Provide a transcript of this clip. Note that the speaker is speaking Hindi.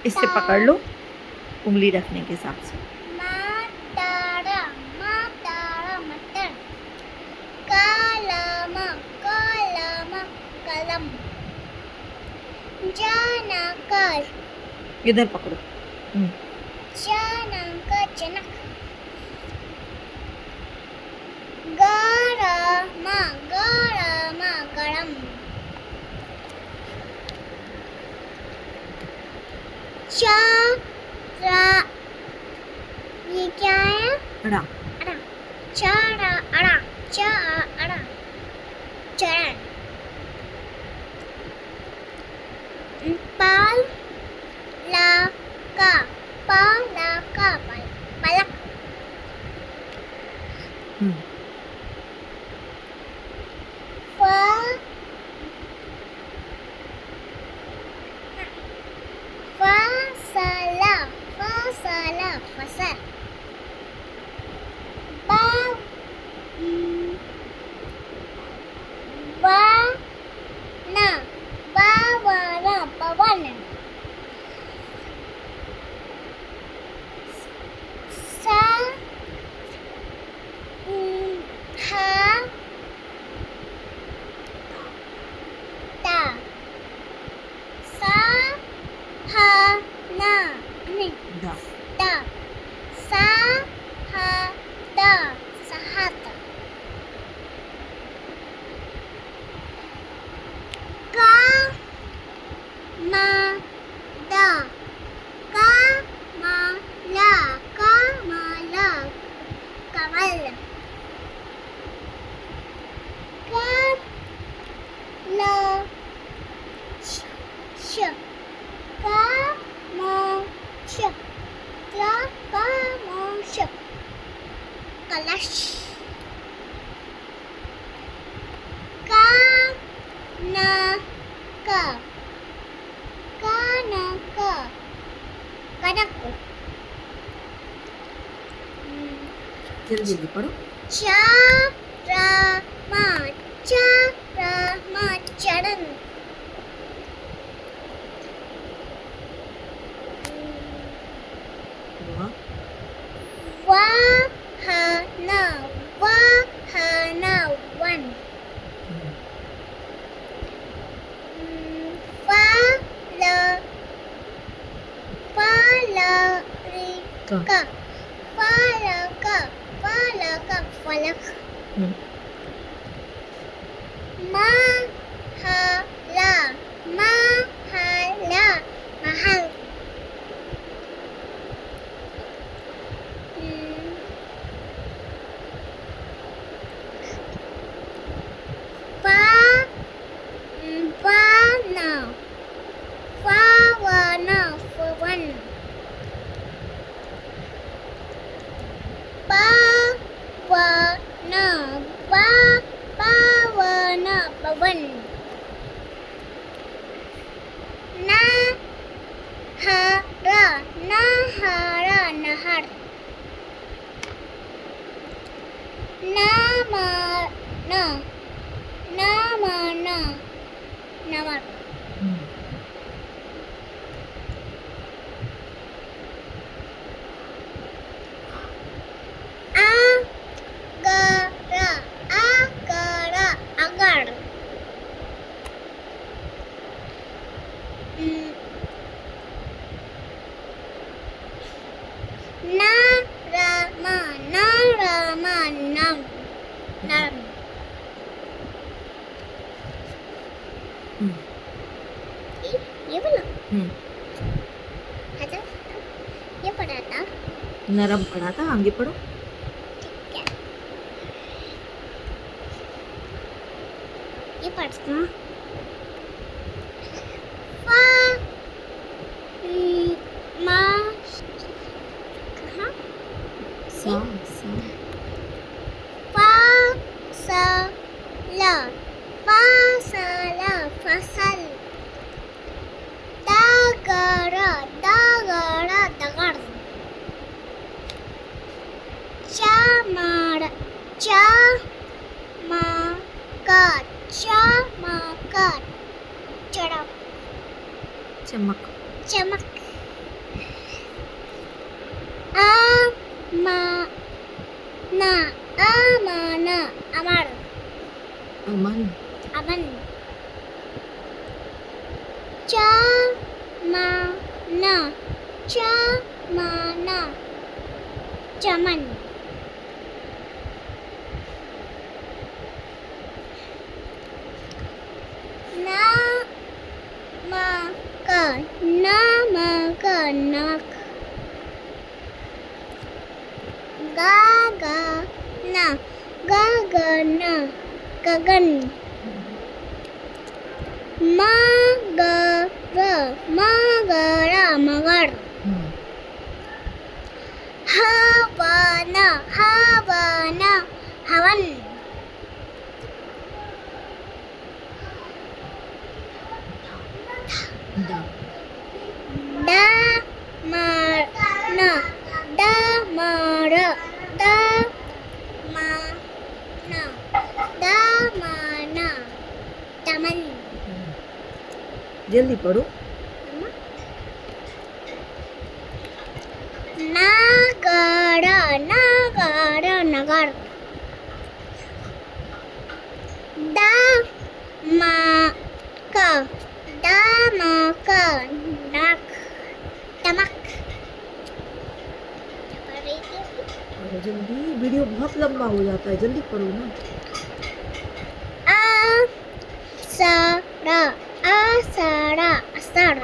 इससे पकड़ लो उंगली रखने के हिसाब से। मातारा मातारा मटर, कलम कलम कलम, जनक इधर पकड़ो। जनक जनक, गरम गरम गरम, चरा, ये क्या है? अड़ा। अड़ा, चरा अड़ा, चरा चरण, पाल ला का, पाला का पलक, फसला फसला फसल, बावना बावना पवन, सा हा ता, सा हा ना नहीं दा। दा, सा हा दा साहत, का मा दा, का मा ला, का मा ला कमल, का ला श, का मा श, का मा श कलश, का ना का, का ना का कनक, जल्दी जल्दी पढ़ो। चरमा चरमा चरण, वाहन वाहन वन, पालक पालक पालक फलक, महला महला महल, पावना पावना पवन, पावना पावना पवन, नहरा नहरा नहर, नमन नमन नमक, आगर अगर, नारमा नारमा नम नरम, ये बोला अच्छा, ये पढ़ा था, नरम पढ़ा था, आगे पढ़ो। ठीक है, ये पढ़ता मा कहाँ सा सा फसल फसल, दगर दगर दगर, चमड़ चमकत चमकत, चड़क चमक चमक, ना अमन अमर अमन. अमन च मन चमन चमन नमक नक गगन गगन गगन मगर मगर हं. हवन हवन हवन दा. डमर डमर दमन दमन हं. जल्दी पढ़ो. नगर नगर नगर दमक दमक नक टमक पढ़ो जल्दी, वीडियो बहुत लंबा हो जाता है, जल्दी पढ़ो ना. असर असर असर